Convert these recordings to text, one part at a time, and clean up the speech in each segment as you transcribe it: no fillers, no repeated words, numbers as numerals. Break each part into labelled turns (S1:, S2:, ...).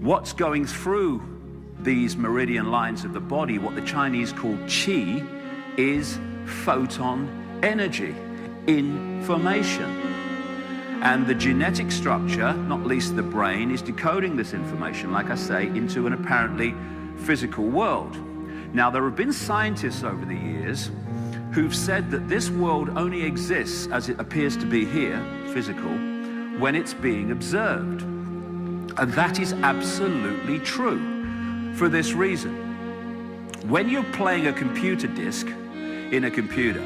S1: What's going through these meridian lines of the body, what the Chinese call qi, is photon energy, information. And the genetic structure, not least the brain, is decoding this information, like I say, into an apparently physical world. Now, there have been scientists over the years who've said that this world only exists as it appears to be here, physical, when it's being observed. And that is absolutely true for this reason. When you're playing a computer disk in a computer,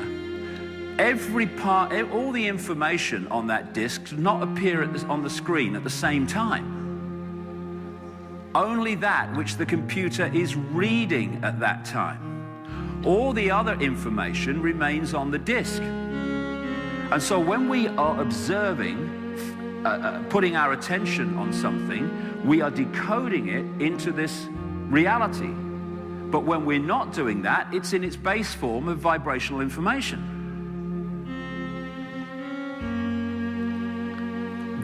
S1: every part, all the information on that disk does not appear on the screen at the same time. Only that which the computer is reading at that time. All the other information remains on the disk. And so when we are observing, putting our attention on something, we are decoding it into this reality. But when we're not doing that, it's in its base form of vibrational information.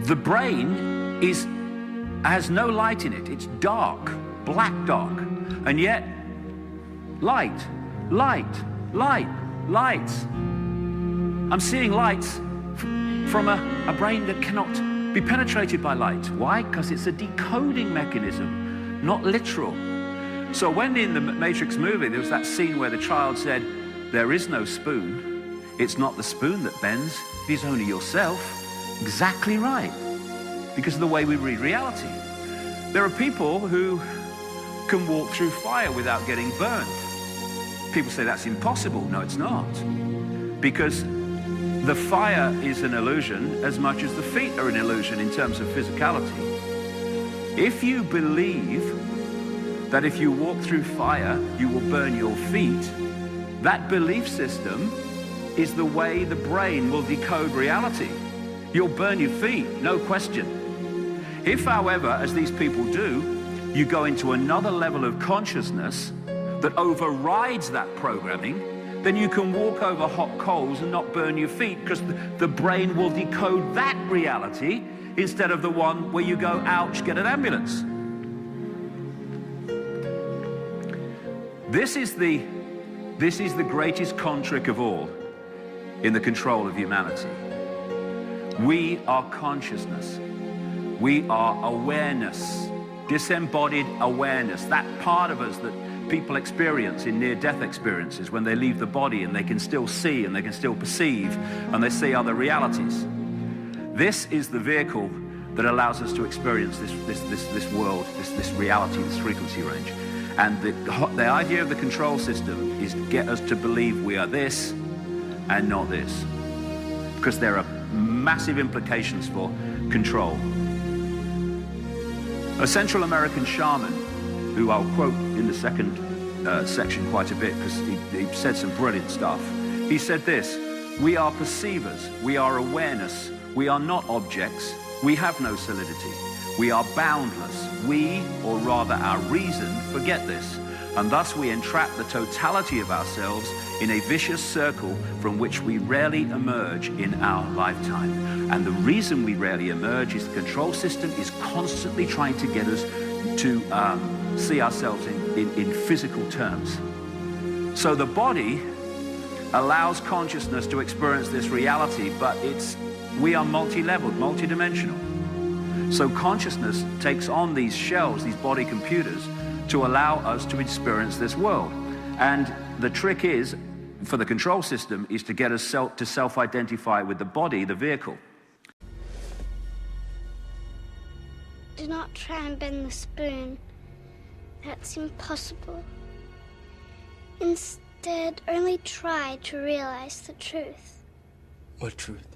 S1: The brain has no light in it. It's dark, black dark. And yet, light, light, light, lights. I'm seeing lights from a brain that cannot be penetrated by light. Why? Because it's a decoding mechanism, not literal. So when in the Matrix movie, there was that scene where the child said, "There is no spoon. It's not the spoon that bends. It is only yourself." Exactly right, because of the way we read reality. There are people who can walk through fire without getting burned. People say that's impossible. No, it's not. Because the fire is an illusion as much as the feet are an illusion in terms of physicality. If you believe that if you walk through fire, you will burn your feet, that belief system is the way the brain will decode reality. You'll burn your feet, no question. If, however, as these people do, you go into another level of consciousness that overrides that programming, then you can walk over hot coals and not burn your feet, because the brain will decode that reality instead of the one where you go, ouch, get an ambulance. This is the greatest con trick of all in the control of humanity. We are consciousness. We are awareness, disembodied awareness, that part of us that people experience in near-death experiences when they leave the body and they can still see and they can still perceive and they see other realities. This is the vehicle that allows us to experience this world, this reality, this frequency range. And the idea of the control system is to get us to believe we are this and not this, because there are massive implications for control. A Central American shaman, who I'll quote in the second section quite a bit because he said some brilliant stuff. He said this: "We are perceivers, we are awareness, we are not objects, we have no solidity, we are boundless. We, or rather our reason, forget this, and thus we entrap the totality of ourselves in a vicious circle from which we rarely emerge in our lifetime." And the reason we rarely emerge is the control system is constantly trying to get us to see ourselves in physical terms. So the body allows consciousness to experience this reality, but we are multi-leveled, multi-dimensional. So consciousness takes on these shells, these body computers, to allow us to experience this world. And the trick is, for the control system, is to get us to self-identify with the body, the vehicle.
S2: Do not try and bend the spoon. That's impossible. Instead, only try to realize the truth.
S3: What truth?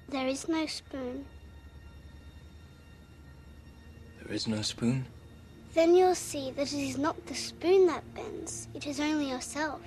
S2: There is no spoon.
S3: There is no spoon?
S2: Then you'll see that it is not the spoon that bends, it is only yourself.